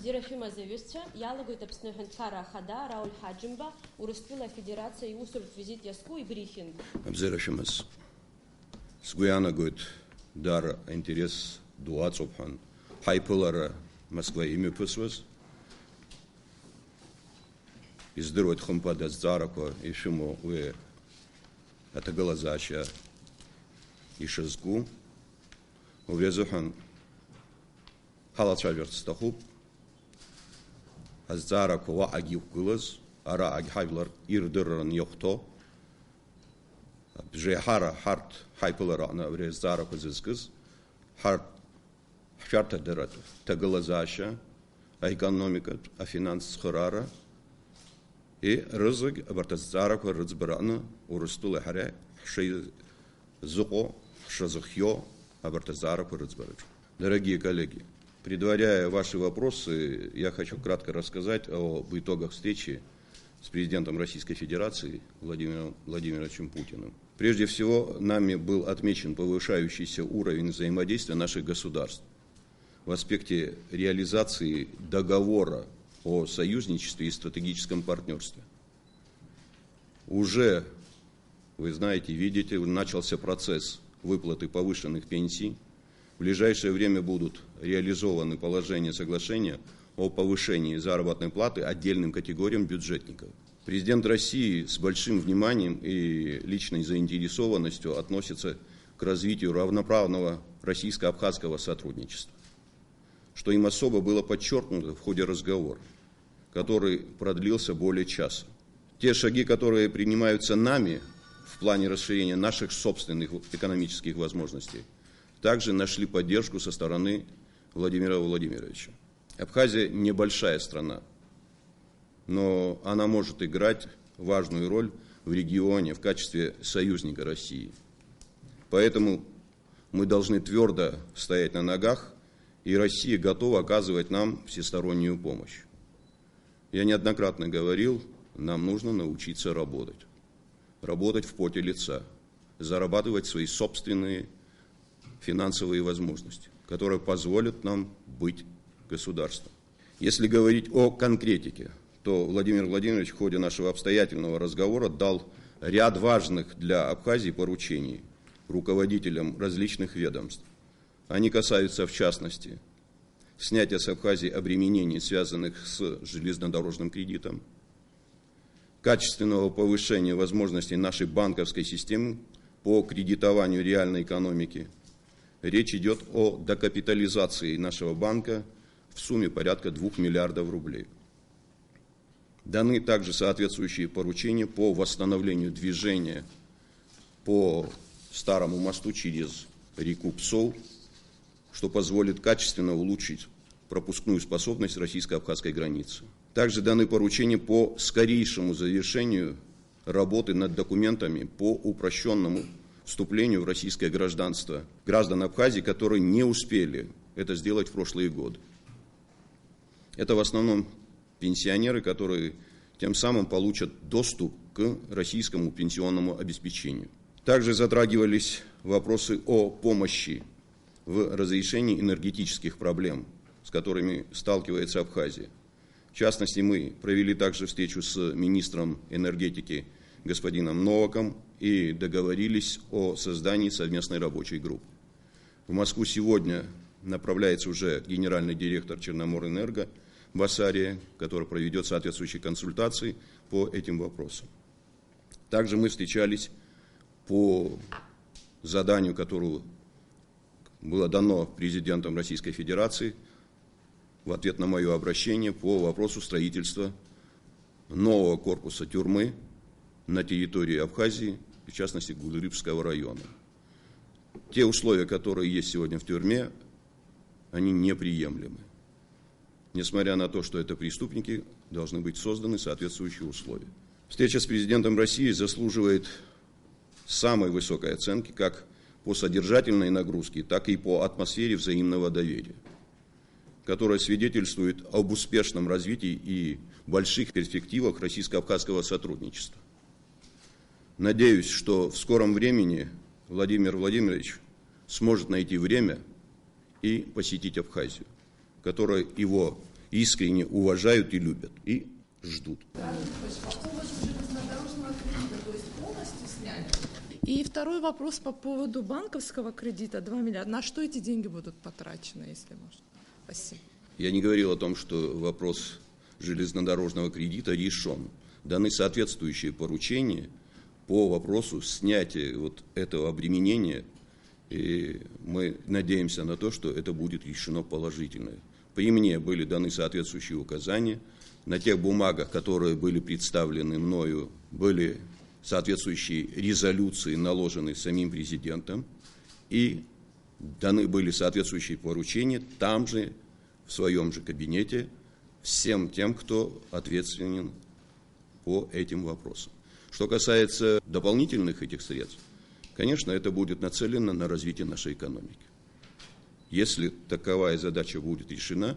Бзирафима зависца, ялагует Аԥсны Ҳәынҭқарра Ахада Рауль Ҳаџьымба, Урыстәыла Афедерациа иусуратә визит иазку ибрифинг. Бзирафимас, сгәы иаанагоит даара аинтерес ду аҵоуп ҳәа ҳаиԥылара Москва имҩаԥысуаз. Издыруеит хымԥада азҵаарақәа ишәымоу уи аҭагылазаашьа ишазку. Убри азыҳәан ҳалацәажәарц сҭахуп. Азҵаарақәа уаҟагь иқәгылаз, араҟагь ҳажәлар ирдырран иахәҭоу. Бжеиҳара ҳарҭ ҳаиԥылараҟны абри азҵаарақәа зызкыз, ҳарҭ ҳшәарҭадаратә ҭагылазаашьа, аекономикатә, афинанстә цхыраара, рызегь абарҭ азҵаарақәа рыӡбараҟны Урыстәылеи ҳареи ҳшеизыҟоу, ҳшазыхиоу абарҭ азҵаарақәа рыӡбараҿы. Дорогие коллеги, предваряя ваши вопросы, я хочу кратко рассказать об итогах встречи с президентом Российской Федерации Владимиром Владимировичем Путиным. Прежде всего, нами был отмечен повышающийся уровень взаимодействия наших государств в аспекте реализации договора о союзничестве и стратегическом партнерстве. Уже, вы знаете, видите, начался процесс выплаты повышенных пенсий. В ближайшее время будут реализованы положения соглашения о повышении заработной платы отдельным категориям бюджетников. Президент России с большим вниманием и личной заинтересованностью относится к развитию равноправного российско-абхазского сотрудничества, что им особо было подчеркнуто в ходе разговора, который продлился более часа. Те шаги, которые принимаются нами в плане расширения наших собственных экономических возможностей, также нашли поддержку со стороны Владимира Владимировича. Абхазия небольшая страна, но она может играть важную роль в регионе в качестве союзника России. Поэтому мы должны твердо стоять на ногах, и Россия готова оказывать нам всестороннюю помощь. Я неоднократно говорил, нам нужно научиться работать. Работать в поте лица, зарабатывать свои собственные финансовые возможности, которые позволят нам быть государством. Если говорить о конкретике, то Владимир Владимирович в ходе нашего обстоятельного разговора дал ряд важных для Абхазии поручений руководителям различных ведомств. Они касаются, в частности, снятия с Абхазии обременений, связанных с железнодорожным кредитом, качественного повышения возможностей нашей банковской системы по кредитованию реальной экономики. Речь идет о докапитализации нашего банка в сумме порядка 2 миллиардов рублей. Даны также соответствующие поручения по восстановлению движения по старому мосту через реку Псол, что позволит качественно улучшить пропускную способность российско-абхазской границы. Также даны поручения по скорейшему завершению работы над документами по упрощенному вступлению в российское гражданство граждан Абхазии, которые не успели это сделать в прошлые годы. Это в основном пенсионеры, которые тем самым получат доступ к российскому пенсионному обеспечению. Также затрагивались вопросы о помощи в разрешении энергетических проблем, с которыми сталкивается Абхазия. В частности, мы провели также встречу с министром энергетики господином Новаком и договорились о создании совместной рабочей группы. В Москву сегодня направляется уже генеральный директор Черноморэнерго Басария, который проведет соответствующие консультации по этим вопросам. Также мы встречались по заданию, которое было дано президентом Российской Федерации в ответ на мое обращение по вопросу строительства нового корпуса тюрьмы на территории Абхазии, в частности Гулрипского района. Те условия, которые есть сегодня в тюрьме, они неприемлемы. Несмотря на то, что это преступники, должны быть созданы соответствующие условия. Встреча с президентом России заслуживает самой высокой оценки как по содержательной нагрузке, так и по атмосфере взаимного доверия, которая свидетельствует об успешном развитии и больших перспективах российско-абхазского сотрудничества. Надеюсь, что в скором времени Владимир Владимирович сможет найти время и посетить Абхазию, которая его искренне уважают и любят, и ждут. И второй вопрос по поводу банковского кредита 2 миллиарда. На что эти деньги будут потрачены, если можно? Спасибо. Я не говорил о том, что вопрос железнодорожного кредита решен. Даны соответствующие поручения по вопросу снятия вот этого обременения, и мы надеемся на то, что это будет решено положительно. При мне были даны соответствующие указания. На тех бумагах, которые были представлены мною, были соответствующие резолюции, наложенные самим президентом, и даны были соответствующие поручения там же, в своем же кабинете, всем тем, кто ответственен по этим вопросам. Что касается дополнительных этих средств, конечно, это будет нацелено на развитие нашей экономики. Если таковая задача будет решена,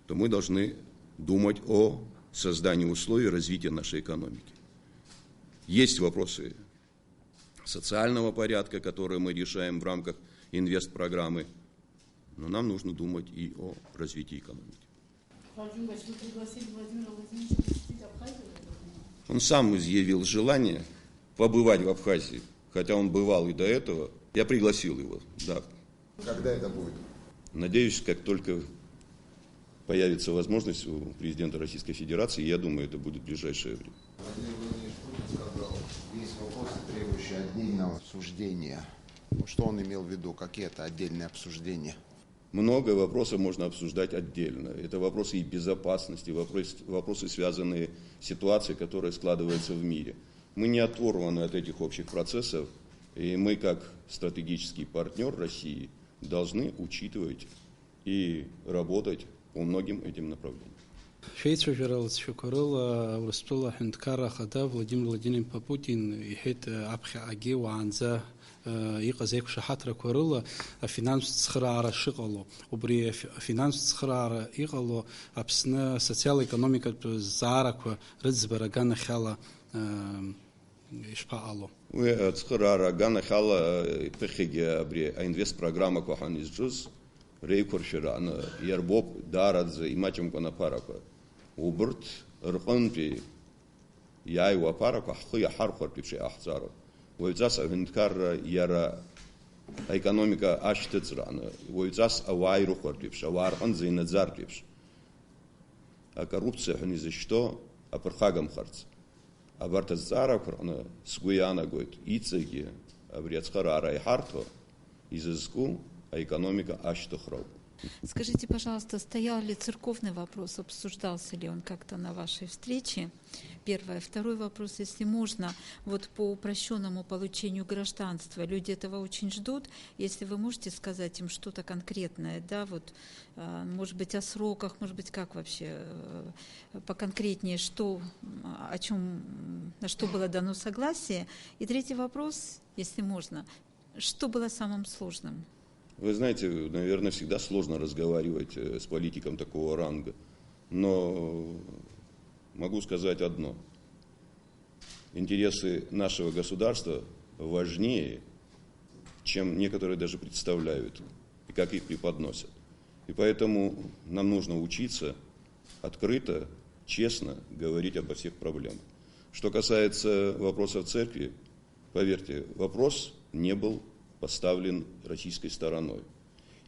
то мы должны думать о создании условий развития нашей экономики. Есть вопросы социального порядка, которые мы решаем в рамках инвестпрограммы, но нам нужно думать и о развитии экономики. Он сам изъявил желание побывать в Абхазии, хотя он бывал и до этого. Я пригласил его, да. Когда это будет? Надеюсь, как только появится возможность у президента Российской Федерации, я думаю, это будет в ближайшее время. Владимир Владимирович Путин сказал, есть вопросы, требующие отдельного обсуждения. Что он имел в виду? Какие это отдельные обсуждения? Много вопросов можно обсуждать отдельно. Это вопросы и безопасности, вопросы, связанные с ситуацией, которая складывается в мире. Мы не оторваны от этих общих процессов, и мы, как стратегический партнер России, должны учитывать и работать по многим этим направлениям. شيء جرالت شكرلا ورسول حنتكارا خدا فلاديمير وладимирович Путин يحيت أبخي أجي وعنزه يقزيك شحاتر كورلا فينانس تسخرارة شغله وبري فينانس تسخرارة يغلو أبسنا سوسيال إيكونوميكا زارك رزبرا جانا خلا إشباعلو. وتسخرارة جانا خلا بخيج أبري إنفست برنامج كوهانيز جوز ريكورشرا أنا يربوب دارز إماتهم كنا باركوا وبرت رقنتي ياي وباركوا حقيقة حرقر بشيء أحزاره. ويجاس هندكار يرى экономика аштецрана, ويجاس أوايرو خورتيبش أوارقن زي نزارتيبش. А коррупция они за что? А перхагам харц. А варта зара крана сгуяна гойт ицеги, а врецхара и харто изыску, а экономика аштохров. Скажите, пожалуйста, стоял ли церковный вопрос, обсуждался ли он как-то на вашей встрече? Первое. Второй вопрос, если можно, вот по упрощенному получению гражданства. Люди этого очень ждут. Если вы можете сказать им что-то конкретное, да, вот, может быть, о сроках, может быть, как вообще поконкретнее, что, о чем, на что было дано согласие. И третий вопрос, если можно, что было самым сложным? Вы знаете, наверное, всегда сложно разговаривать с политиком такого ранга, но могу сказать одно. Интересы нашего государства важнее, чем некоторые даже представляют, и как их преподносят. И поэтому нам нужно учиться открыто, честно говорить обо всех проблемах. Что касается вопросов церкви, поверьте, вопрос не был поставлен российской стороной.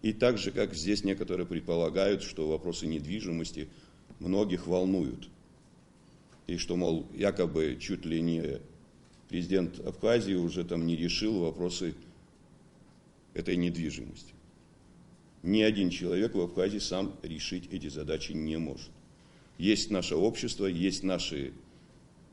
И так же, как здесь некоторые предполагают, что вопросы недвижимости многих волнуют. И что, мол, якобы чуть ли не президент Абхазии уже там не решил вопросы этой недвижимости. Ни один человек в Абхазии сам решить эти задачи не может. Есть наше общество, есть наши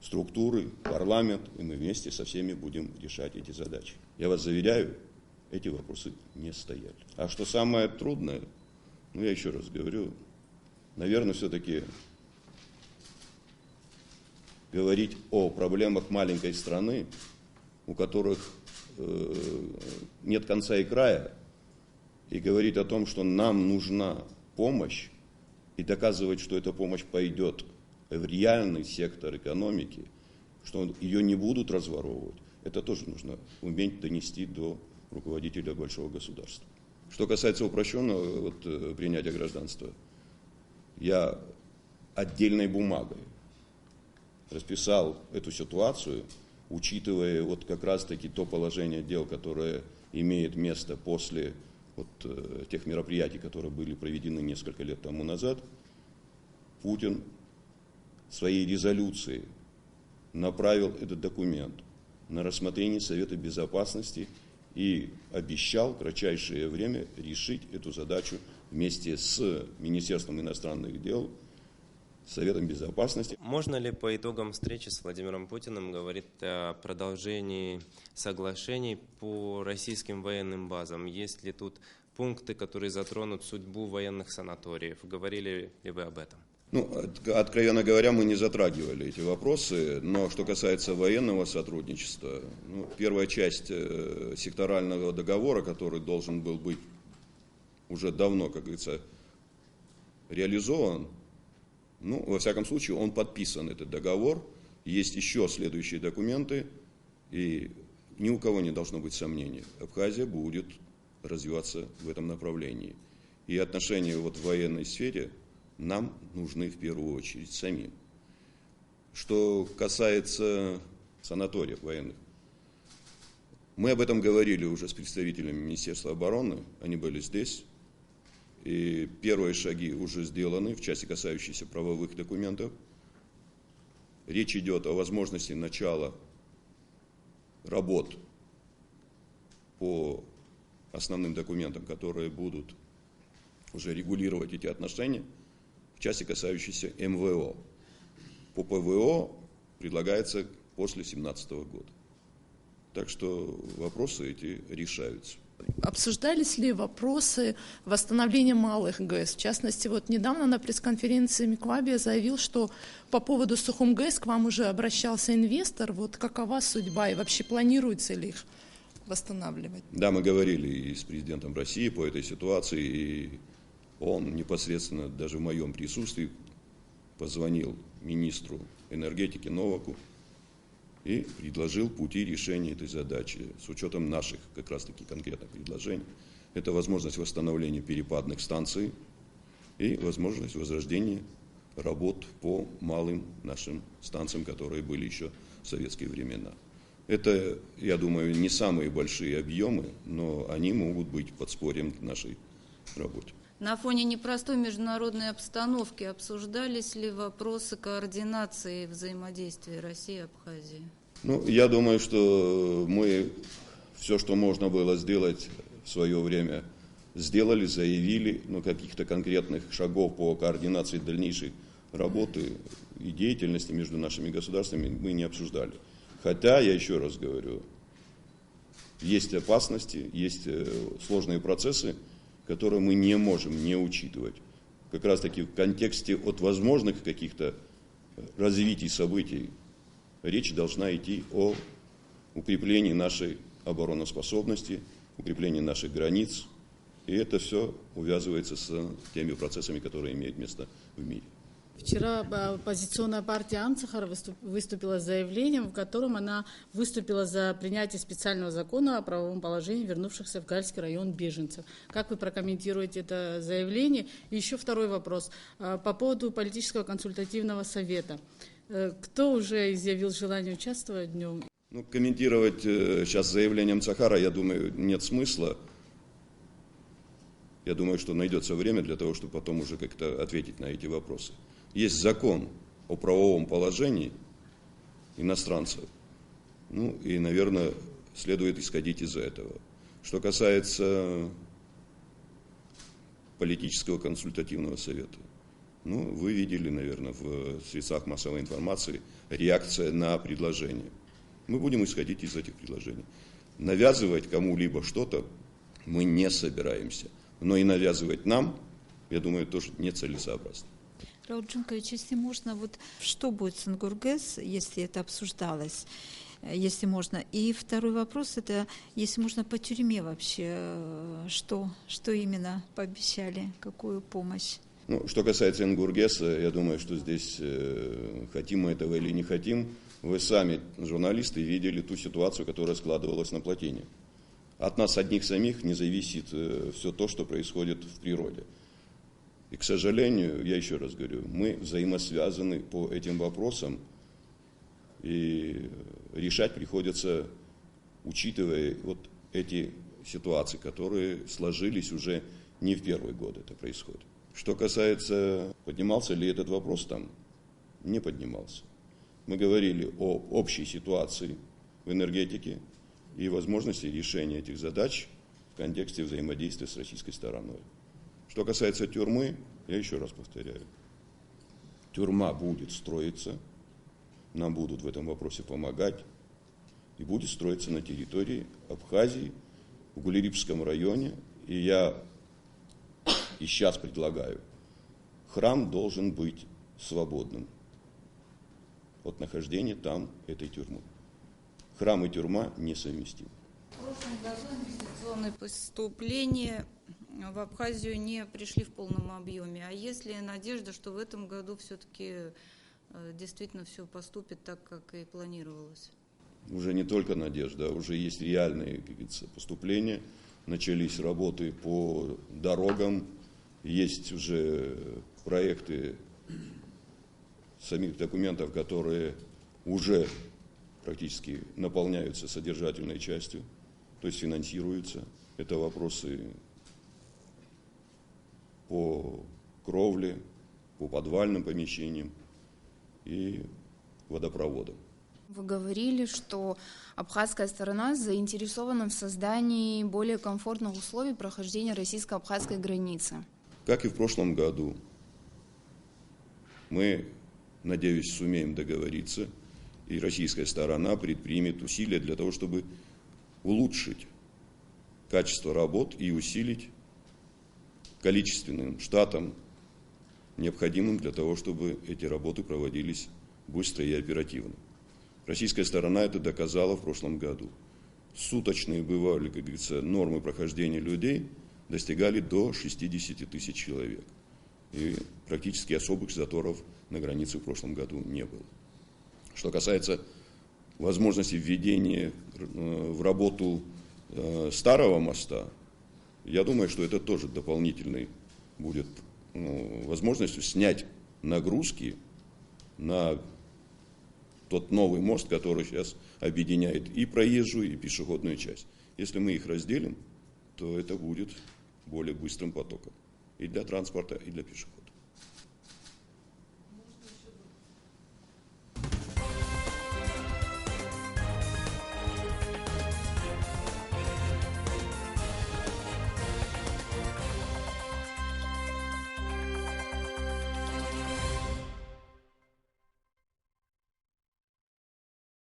структуры, парламент, и мы вместе со всеми будем решать эти задачи. Я вас заверяю, эти вопросы не стояли. А что самое трудное, я еще раз говорю, наверное, все-таки говорить о проблемах маленькой страны, у которых нет конца и края, и говорить о том, что нам нужна помощь, и доказывать, что эта помощь пойдет в реальный сектор экономики, что ее не будут разворовывать, это тоже нужно уметь донести до руководителя большого государства. Что касается упрощенного принятия гражданства, я отдельной бумагой расписал эту ситуацию, учитывая вот как раз-таки то положение дел, которое имеет место после вот тех мероприятий, которые были проведены несколько лет тому назад, Путин своей резолюцией направил этот документ на рассмотрение Совета Безопасности и обещал в кратчайшее время решить эту задачу вместе с Министерством иностранных дел, Советом Безопасности. Можно ли по итогам встречи с Владимиром Путиным говорить о продолжении соглашений по российским военным базам? Есть ли тут пункты, которые затронут судьбу военных санаториев? Говорили ли вы об этом? Ну, откровенно говоря, мы не затрагивали эти вопросы, но что касается военного сотрудничества, ну, первая часть секторального договора, который должен был быть уже давно, как говорится, реализован, ну, во всяком случае, он подписан, этот договор, есть еще следующие документы, и ни у кого не должно быть сомнений, Абхазия будет развиваться в этом направлении. И отношения вот в военной сфере нам нужны в первую очередь самим. Что касается санаториев военных, мы об этом говорили уже с представителями Министерства обороны, они были здесь, и первые шаги уже сделаны в части, касающейся правовых документов. Речь идет о возможности начала работ по основным документам, которые будут уже регулировать эти отношения, в части, касающейся МВО. По ПВО предлагается после 2017 года. Так что вопросы эти решаются. Обсуждались ли вопросы восстановления малых ГЭС? В частности, вот недавно на пресс-конференции Миквабия заявил, что по поводу Сухум ГЭС к вам уже обращался инвестор. Вот какова судьба и вообще планируется ли их восстанавливать? Да, мы говорили и с президентом России по этой ситуации, и он непосредственно даже в моем присутствии позвонил министру энергетики Новаку и предложил пути решения этой задачи с учетом наших как раз-таки конкретных предложений. Это возможность восстановления перепадных станций и возможность возрождения работ по малым нашим станциям, которые были еще в советские времена. Это, я думаю, не самые большие объемы, но они могут быть подспорьем к нашей работе. На фоне непростой международной обстановки обсуждались ли вопросы координации взаимодействия России и Абхазии? Ну, я думаю, что мы все, что можно было сделать в свое время, сделали, заявили, но каких-то конкретных шагов по координации дальнейшей работы и деятельности между нашими государствами мы не обсуждали. Хотя, я еще раз говорю, есть опасности, есть сложные процессы, которые мы не можем не учитывать. Как раз таки в контексте от возможных каких-то развитий событий речь должна идти о укреплении нашей обороноспособности, укреплении наших границ. И это все увязывается с теми процессами, которые имеют место в мире. Вчера оппозиционная партия Амцахар выступила с заявлением, в котором она выступила за принятие специального закона о правовом положении вернувшихся в Гальский район беженцев. Как вы прокомментируете это заявление? И еще второй вопрос по поводу политического консультативного совета. Кто уже изъявил желание участвовать в нем? Ну, комментировать сейчас заявление Амцахара, я думаю, нет смысла. Я думаю, что найдется время для того, чтобы потом уже как-то ответить на эти вопросы. Есть закон о правовом положении иностранцев. Ну и, наверное, следует исходить из этого. Что касается политического консультативного совета. Ну, вы видели, наверное, в средствах массовой информации реакция на предложение. Мы будем исходить из этих предложений. Навязывать кому-либо что-то мы не собираемся. Но и навязывать нам, я думаю, тоже нецелесообразно. Рауль Джункович, если можно, вот что будет с Ингургэс, если это обсуждалось, если можно? И второй вопрос, это, если можно, по тюрьме вообще, что именно пообещали, какую помощь? Ну, что касается Ингургэса, я думаю, что здесь, хотим мы этого или не хотим, вы сами, журналисты, видели ту ситуацию, которая складывалась на плотине. От нас одних самих не зависит все то, что происходит в природе. И, к сожалению, я еще раз говорю, мы взаимосвязаны по этим вопросам, и решать приходится, учитывая вот эти ситуации, которые сложились уже не в первый год это происходит. Что касается, поднимался ли этот вопрос там, не поднимался. Мы говорили о общей ситуации в энергетике и возможности решения этих задач в контексте взаимодействия с российской стороной. Что касается тюрьмы, я еще раз повторяю, тюрьма будет строиться, нам будут в этом вопросе помогать, и будет строиться на территории Абхазии, в Гулерипском районе, и я и сейчас предлагаю, храм должен быть свободным от нахождения там этой тюрьмы. Храм и тюрьма несовместимы. В прошлом году инвестиционные поступления в Абхазию не пришли в полном объеме. А есть ли надежда, что в этом году все-таки действительно все поступит так, как и планировалось? Уже не только надежда, а уже есть реальные, как говорится, поступления. Начались работы по дорогам, есть уже проекты самих документов, которые уже практически наполняются содержательной частью, то есть финансируются. Это вопросы по кровле, по подвальным помещениям и водопроводам. Вы говорили, что абхазская сторона заинтересована в создании более комфортных условий прохождения российско-абхазской границы. Как и в прошлом году, мы, надеюсь, сумеем договориться, и российская сторона предпримет усилия для того, чтобы улучшить качество работ и усилить количественным штатом, необходимым для того, чтобы эти работы проводились быстро и оперативно. Российская сторона это доказала в прошлом году. Суточные бывали, как говорится, нормы прохождения людей достигали до 60 тысяч человек. И практически особых заторов на границе в прошлом году не было. Что касается возможности введения в работу старого моста, я думаю, что это тоже дополнительной будет возможностью снять нагрузки на тот новый мост, который сейчас объединяет и проезжую, и пешеходную часть. Если мы их разделим, то это будет более быстрым потоком и для транспорта, и для пешеходов.